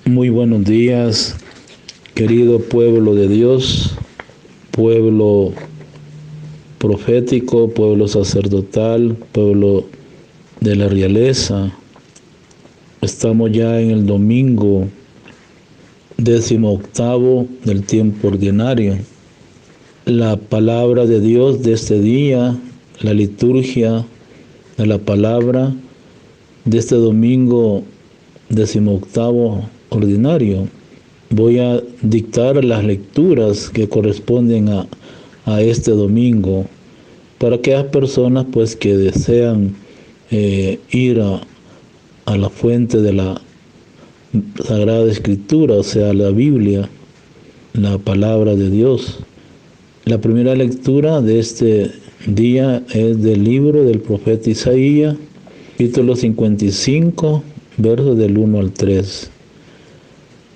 Muy buenos días, querido pueblo de Dios, pueblo profético, pueblo sacerdotal, pueblo de la realeza. Estamos ya en el domingo 18º del tiempo ordinario. La palabra de Dios de este día, la liturgia de la palabra de este domingo 18º ordinario. Voy a dictar las lecturas que corresponden a este domingo para aquellas personas pues que desean ir a la fuente de la Sagrada Escritura, o sea, la Biblia, la palabra de Dios. La primera lectura de este día es del libro del profeta Isaías, capítulo 55, versos del 1 al 3.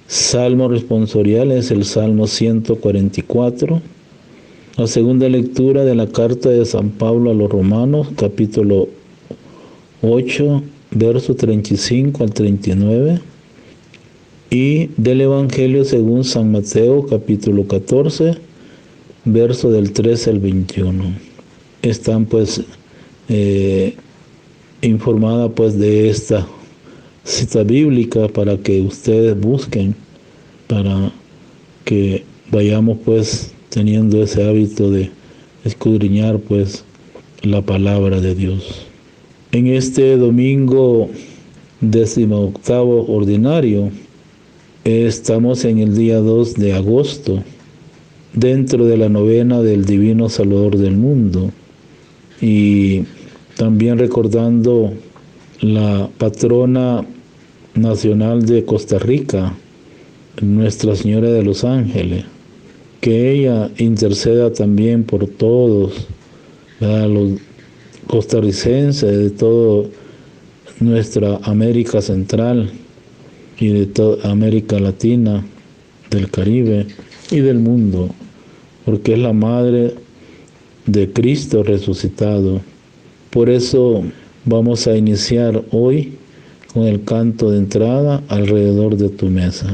Salmo responsorial es el Salmo 144. La segunda lectura de la carta de San Pablo a los Romanos, capítulo 8, versos 35 al 39. Y del Evangelio según San Mateo, capítulo 14, verso del 13 al 21. Están pues informadas pues de esta cita bíblica para que ustedes busquen, para que vayamos pues teniendo ese hábito de escudriñar pues la palabra de Dios. En este domingo 18º ordinario estamos en el día 2 de agosto, dentro de la novena del Divino Salvador del mundo, y también recordando la patrona nacional de Costa Rica, Nuestra Señora de los Ángeles, que ella interceda también por todos, ¿verdad?, los costarricenses, de toda nuestra América Central y de toda América Latina, del Caribe y del mundo, porque es la madre de Cristo resucitado. Por eso vamos a iniciar hoy con el canto de entrada alrededor de tu mesa.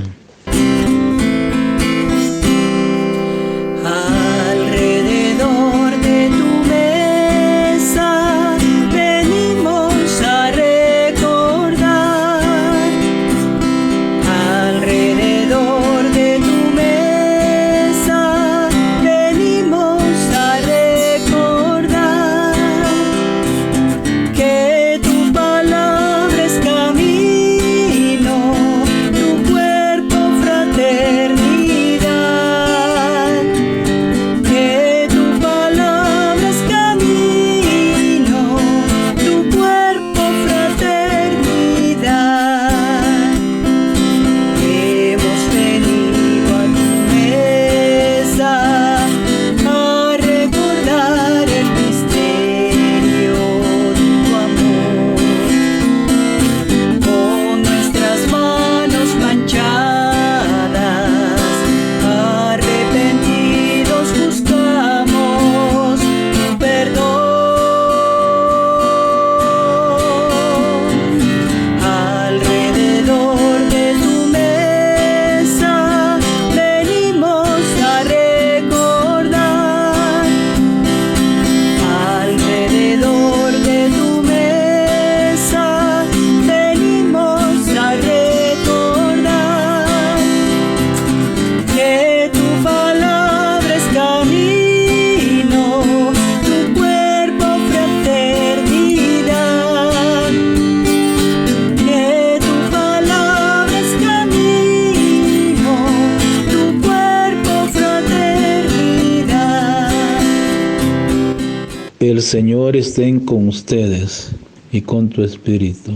El Señor esté con ustedes y con tu espíritu.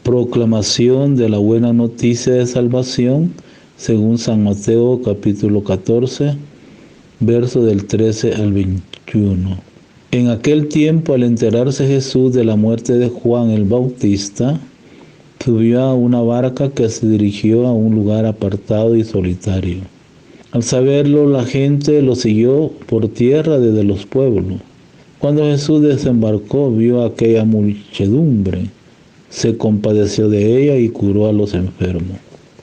Proclamación de la buena noticia de salvación según San Mateo capítulo 14, verso del 13 al 21. En aquel tiempo, al enterarse Jesús de la muerte de Juan el Bautista, subió a una barca que se dirigió a un lugar apartado y solitario. Al saberlo, la gente lo siguió por tierra desde los pueblos. Cuando Jesús desembarcó, vio a aquella muchedumbre, se compadeció de ella y curó a los enfermos.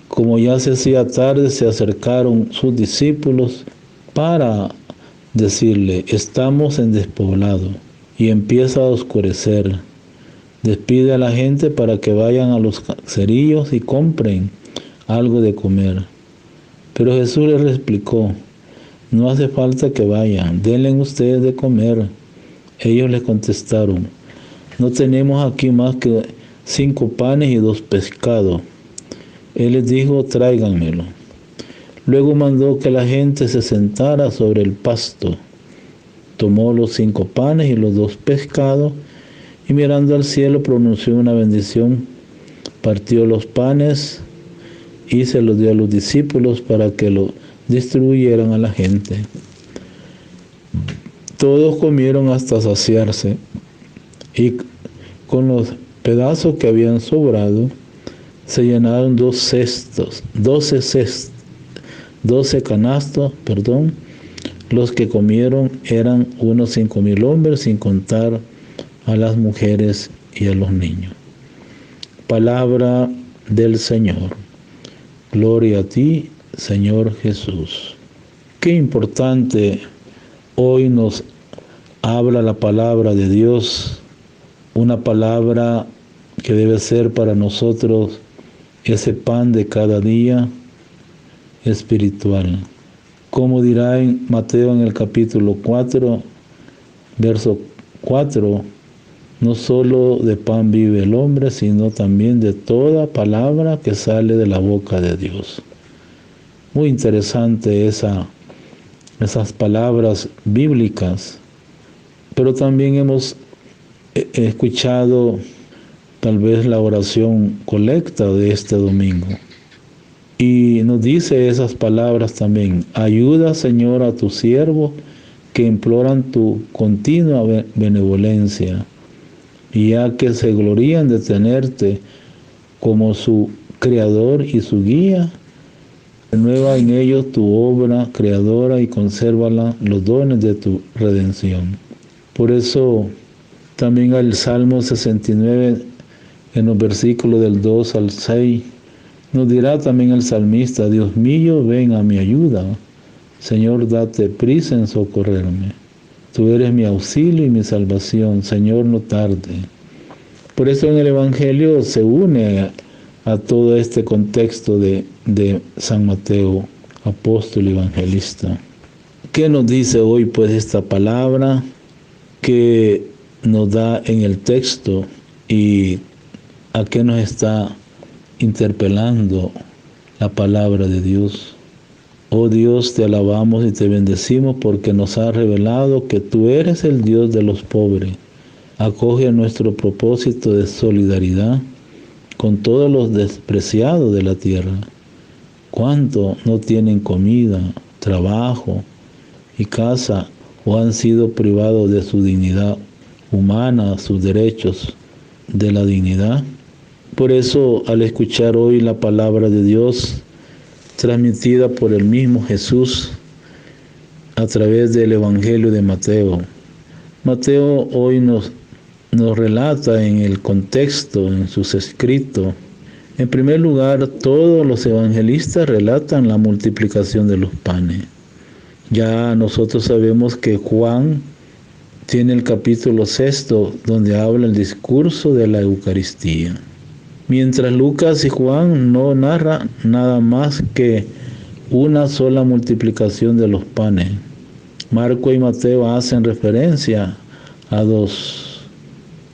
Como ya se hacía tarde, se acercaron sus discípulos para decirle: estamos en despoblado y empieza a oscurecer. Despide a la gente para que vayan a los caseríos y compren algo de comer. Pero Jesús les explicó: no hace falta que vayan, denle ustedes de comer. Ellos le contestaron: no tenemos aquí más que 5 panes y 2 pescados. Él les dijo: tráiganmelo. Luego mandó que la gente se sentara sobre el pasto. Tomó los 5 panes y los 2 pescados y mirando al cielo pronunció una bendición. Partió los panes y se los dio a los discípulos para que lo distribuyeran a la gente. Todos comieron hasta saciarse, y con los pedazos que habían sobrado se llenaron 12 canastos. Los que comieron eran unos 5,000 hombres, sin contar a las mujeres y a los niños. Palabra del Señor. Gloria a ti, Señor Jesús. Qué importante hoy nos habla la palabra de Dios, una palabra que debe ser para nosotros ese pan de cada día espiritual. Como dirá en Mateo en el capítulo 4, verso 4, no solo de pan vive el hombre, sino también de toda palabra que sale de la boca de Dios. Muy interesante esas palabras bíblicas, pero también hemos escuchado tal vez la oración colecta de este domingo. Y nos dice esas palabras también: ayuda, Señor, a tus siervos que imploran tu continua benevolencia, y ya que se glorían de tenerte como su creador y su guía, renueva en ellos tu obra creadora y consérvala los dones de tu redención. Por eso también el Salmo 69, en los versículos del 2 al 6, nos dirá también el salmista: Dios mío, ven a mi ayuda. Señor, date prisa en socorrerme. Tú eres mi auxilio y mi salvación. Señor, no tarde. Por eso en el Evangelio se une a todo este contexto de San Mateo, apóstol y evangelista. ¿Qué nos dice hoy pues esta palabra que nos da en el texto, y a qué nos está interpelando la palabra de Dios? Oh Dios, te alabamos y te bendecimos porque nos has revelado que tú eres el Dios de los pobres. Acoge nuestro propósito de solidaridad con todos los despreciados de la tierra. ¿Cuántos no tienen comida, trabajo y casa, o han sido privados de su dignidad humana, sus derechos de la dignidad? Por eso, al escuchar hoy la palabra de Dios transmitida por el mismo Jesús a través del Evangelio de Mateo, Mateo hoy nos relata en el contexto, en sus escritos. En primer lugar, todos los evangelistas relatan la multiplicación de los panes. Ya nosotros sabemos que Juan tiene el capítulo 6, donde habla el discurso de la Eucaristía. Mientras Lucas y Juan no narran nada más que una sola multiplicación de los panes. Marco y Mateo hacen referencia a 2.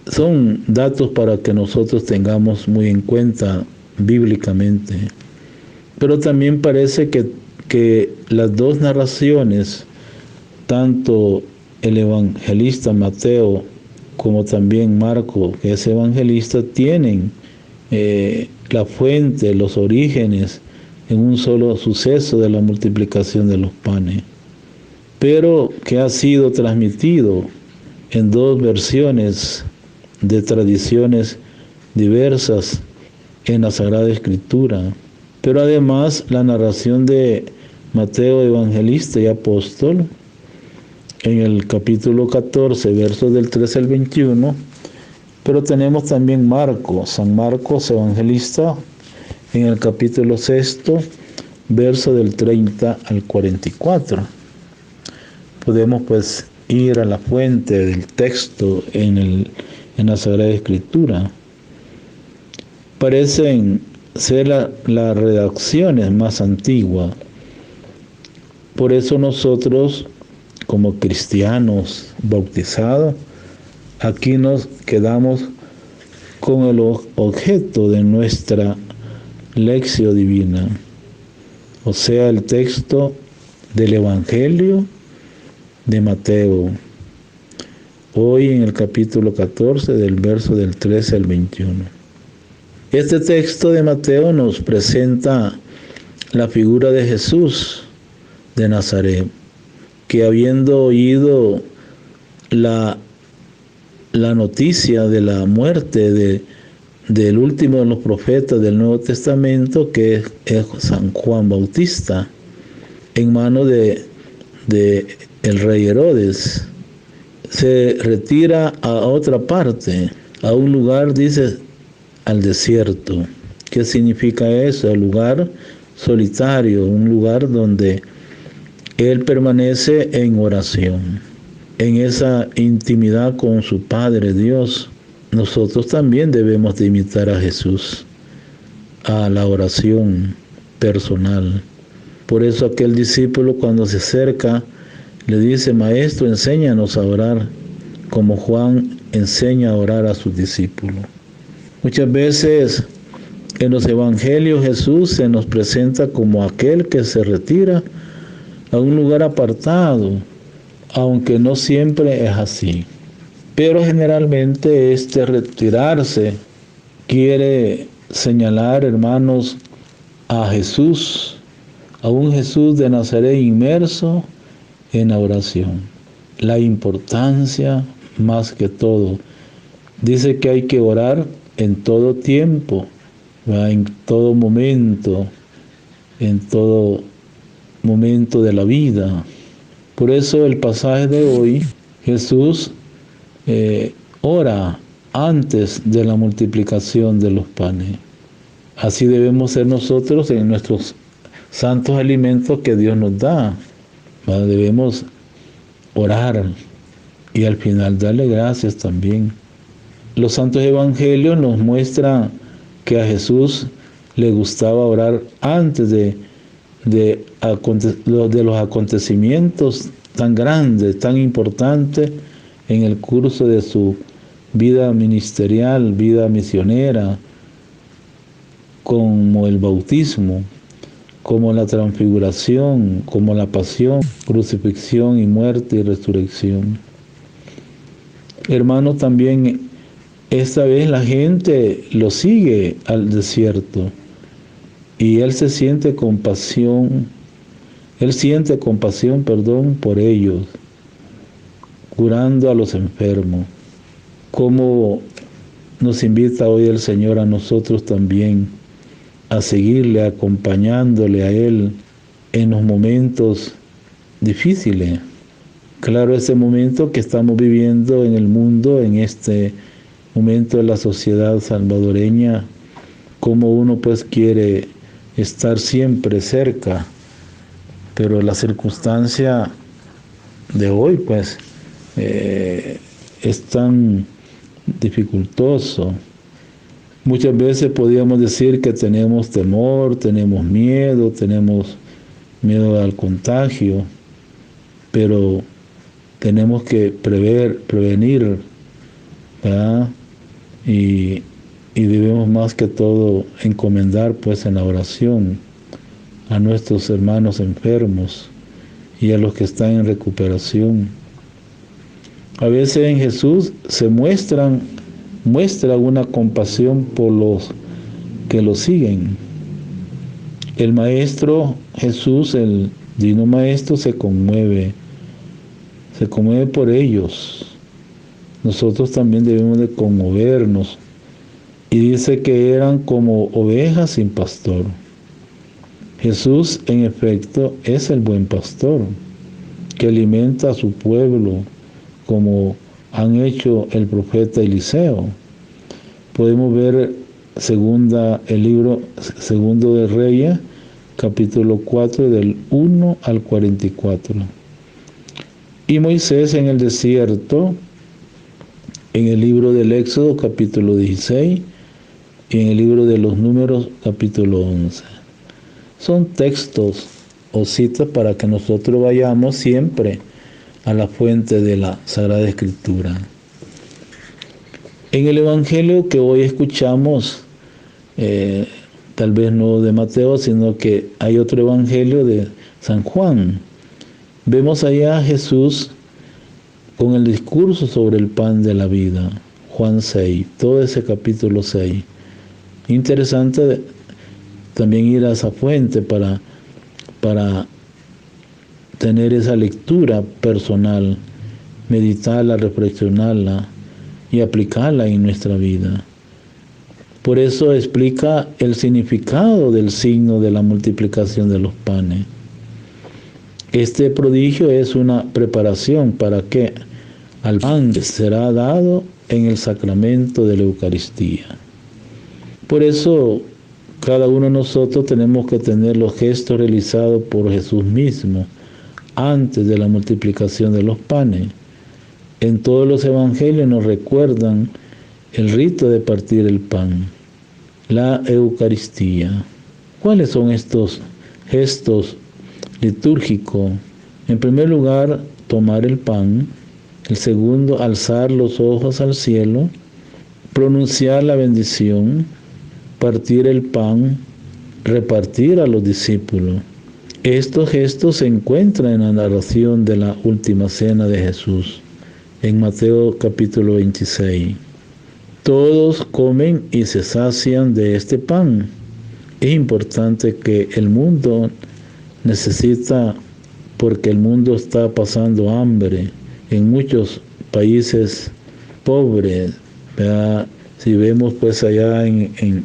Son datos para que nosotros tengamos muy en cuenta bíblicamente. Pero también parece que las 2 narraciones, tanto el evangelista Mateo como también Marco, que es evangelista, tienen la fuente, los orígenes en un solo suceso de la multiplicación de los panes, pero que ha sido transmitido en 2 versiones de tradiciones diversas en la Sagrada Escritura. Pero además la narración de Mateo, evangelista y apóstol, en el capítulo 14, versos del 13 al 21, pero tenemos también Marcos, San Marcos, evangelista, en el capítulo 6, verso del 30 al 44. Podemos pues ir a la fuente del texto en la Sagrada Escritura. Parecen ser las redacciones más antiguas. Por eso nosotros, como cristianos bautizados, aquí nos quedamos con el objeto de nuestra lección divina, o sea, el texto del Evangelio de Mateo, hoy en el capítulo 14, del verso del 13 al 21. Este texto de Mateo nos presenta la figura de Jesús de Nazaret, que habiendo oído la noticia de la muerte del último de los profetas del Nuevo Testamento, que es San Juan Bautista, en manos de el rey Herodes, se retira a otra parte, a un lugar, dice, al desierto. ¿Qué significa eso? El lugar solitario, un lugar donde él permanece en oración, en esa intimidad con su Padre Dios. Nosotros también debemos de imitar a Jesús, a la oración personal. Por eso aquel discípulo, cuando se acerca, le dice: Maestro, enséñanos a orar, como Juan enseña a orar a sus discípulos. Muchas veces en los evangelios Jesús se nos presenta como aquel que se retira a un lugar apartado, aunque no siempre es así. Pero generalmente este retirarse quiere señalar, hermanos, a Jesús, a un Jesús de Nazaret inmerso en la oración. La importancia más que todo. Dice que hay que orar en todo tiempo, en todo momento de la vida. Por eso el pasaje de hoy, Jesús ora antes de la multiplicación de los panes. Así debemos ser nosotros en nuestros santos alimentos que Dios nos da. Debemos orar y al final darle gracias también. Los santos evangelios nos muestran que a Jesús le gustaba orar antes de los acontecimientos tan grandes, tan importantes en el curso de su vida ministerial, vida misionera, como el bautismo, como la transfiguración, como la pasión, crucifixión y muerte y resurrección. Hermano, también esta vez la gente lo sigue al desierto y él siente compasión por ellos, curando a los enfermos. Como nos invita hoy el Señor a nosotros también a seguirle, acompañándole a Él en los momentos difíciles. Claro, ese momento que estamos viviendo en el mundo, en este momento de la sociedad salvadoreña, como uno pues quiere estar siempre cerca, pero la circunstancia de hoy pues es tan dificultoso. Muchas veces podríamos decir que tenemos temor, tenemos miedo al contagio, pero tenemos que prevenir, ¿verdad? Y debemos más que todo encomendar pues en la oración a nuestros hermanos enfermos y a los que están en recuperación. A veces en Jesús se muestra una compasión por los que lo siguen. El Maestro Jesús, el Divino Maestro, se conmueve por ellos. Nosotros también debemos de conmovernos. Y dice que eran como ovejas sin pastor. Jesús, en efecto, es el buen pastor, que alimenta a su pueblo, como han hecho el profeta Eliseo. Podemos ver el libro segundo de Reyes, capítulo 4, del 1 al 44. Y Moisés en el desierto, en el libro del Éxodo, capítulo 16, y en el libro de los Números, capítulo 11. Son textos o citas para que nosotros vayamos siempre a la fuente de la Sagrada Escritura. En el Evangelio que hoy escuchamos, tal vez no de Mateo, sino que hay otro Evangelio de San Juan. Vemos allá a Jesús con el discurso sobre el pan de la vida, Juan 6, todo ese capítulo 6. Interesante también ir a esa fuente para tener esa lectura personal, meditarla, reflexionarla y aplicarla en nuestra vida. Por eso explica el significado del signo de la multiplicación de los panes. Este prodigio es una preparación para que al pan será dado en el sacramento de la Eucaristía. Por eso cada uno de nosotros tenemos que tener los gestos realizados por Jesús mismo antes de la multiplicación de los panes. En todos los evangelios nos recuerdan el rito de partir el pan, la Eucaristía. ¿Cuáles son estos gestos litúrgicos? En primer lugar, tomar el pan. El segundo, alzar los ojos al cielo, pronunciar la bendición, partir el pan, repartir a los discípulos. Estos gestos se encuentran en la narración de la última cena de Jesús, en Mateo capítulo 26. Todos comen y se sacian de este pan. Es importante que el mundo necesita, porque el mundo está pasando hambre en muchos países pobres, ¿verdad? Si vemos pues allá en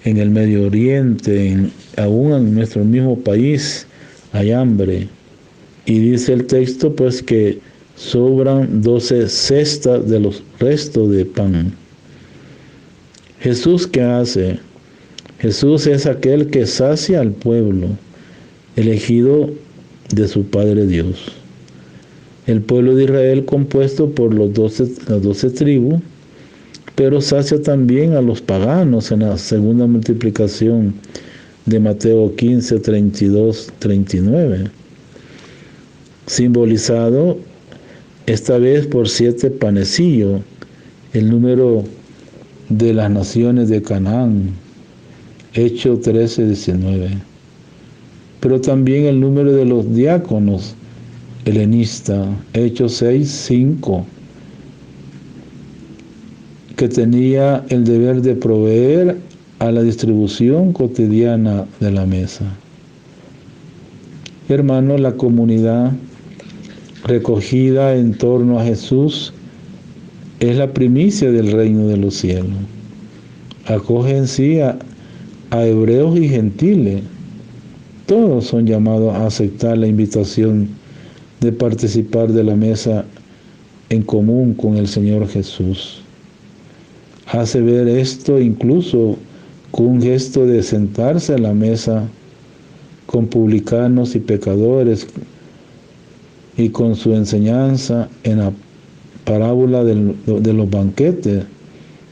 el Medio Oriente, aún en nuestro mismo país, hay hambre. Y dice el texto pues que sobran 12 cestas de los restos de pan. ¿Jesús qué hace? Jesús es aquel que sacia al pueblo, elegido de su Padre Dios. El pueblo de Israel compuesto por las 12 tribus, pero sacia también a los paganos en la segunda multiplicación de Mateo 15, 32, 39, simbolizado esta vez por 7 panecillos, el número de las naciones de Canaán, Hechos 13, 19, pero también el número de los diáconos helenistas, Hechos 6, 5, que tenía el deber de proveer a la distribución cotidiana de la mesa. Hermanos, la comunidad recogida en torno a Jesús es la primicia del reino de los cielos. Acoge en sí a hebreos y gentiles. Todos son llamados a aceptar la invitación de participar de la mesa en común con el Señor Jesús. Hace ver esto incluso con un gesto de sentarse a la mesa con publicanos y pecadores, y con su enseñanza en la parábola de los banquetes,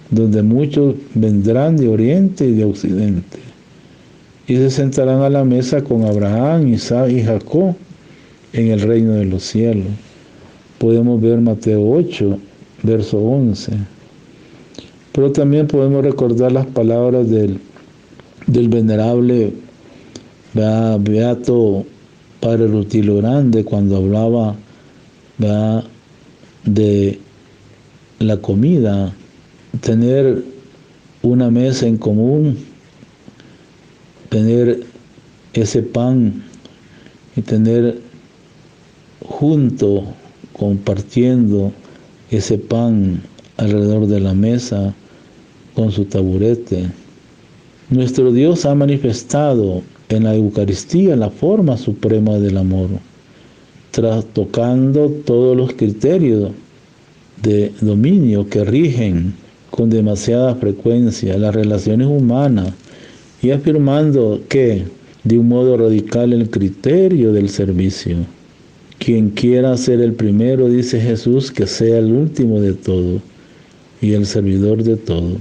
donde muchos vendrán de oriente y de occidente, y se sentarán a la mesa con Abraham, Isaac y Jacob en el reino de los cielos. Podemos ver Mateo 8, verso 11. Pero también podemos recordar las palabras del venerable beato Padre Rutilio Grande, cuando hablaba de la comida, tener una mesa en común, tener ese pan y tener junto, compartiendo ese pan alrededor de la mesa con su taburete. Nuestro Dios ha manifestado en la Eucaristía la forma suprema del amor, trastocando todos los criterios de dominio que rigen con demasiada frecuencia las relaciones humanas y afirmando que, de un modo radical, el criterio del servicio. Quien quiera ser el primero, dice Jesús, que sea el último de todo y el servidor de todo.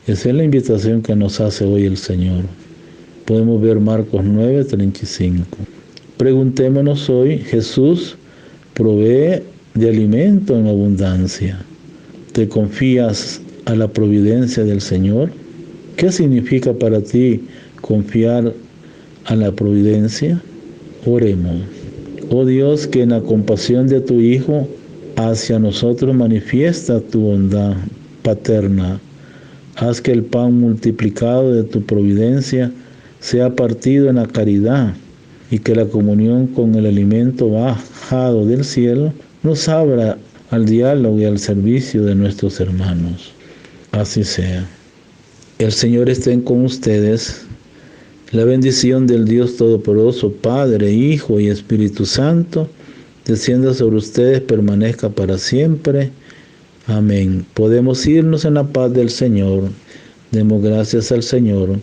Esa es la invitación que nos hace hoy el Señor. Podemos ver Marcos 9:35. Preguntémonos hoy, ¿Jesús provee de alimento en abundancia? ¿Te confías a la providencia del Señor? ¿Qué significa para ti confiar a la providencia? Oremos. Oh Dios, que en la compasión de tu Hijo hacia nosotros manifiesta tu bondad paterna. Haz que el pan multiplicado de tu providencia sea partido en la caridad y que la comunión con el alimento bajado del cielo nos abra al diálogo y al servicio de nuestros hermanos. Así sea. El Señor esté con ustedes. La bendición del Dios Todopoderoso, Padre, Hijo y Espíritu Santo, descienda sobre ustedes, permanezca para siempre. Amén. Podemos irnos en la paz del Señor. Demos gracias al Señor.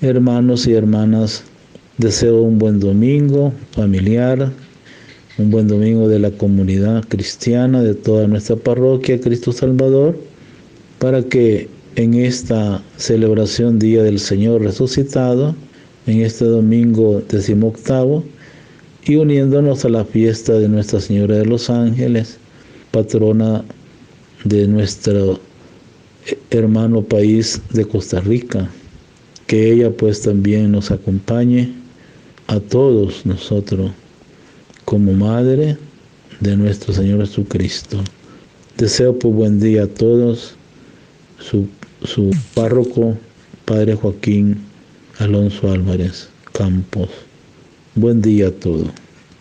Hermanos y hermanas, deseo un buen domingo familiar, un buen domingo de la comunidad cristiana, de toda nuestra parroquia Cristo Salvador, para que en esta celebración Día del Señor resucitado, en este domingo 18º, y uniéndonos a la fiesta de Nuestra Señora de los Ángeles, patrona de nuestro hermano país de Costa Rica, que ella pues también nos acompañe a todos nosotros como Madre de nuestro Señor Jesucristo. Deseo pues buen día a todos, su párroco, Padre Joaquín Alonso Álvarez Campos. Buen día a todos.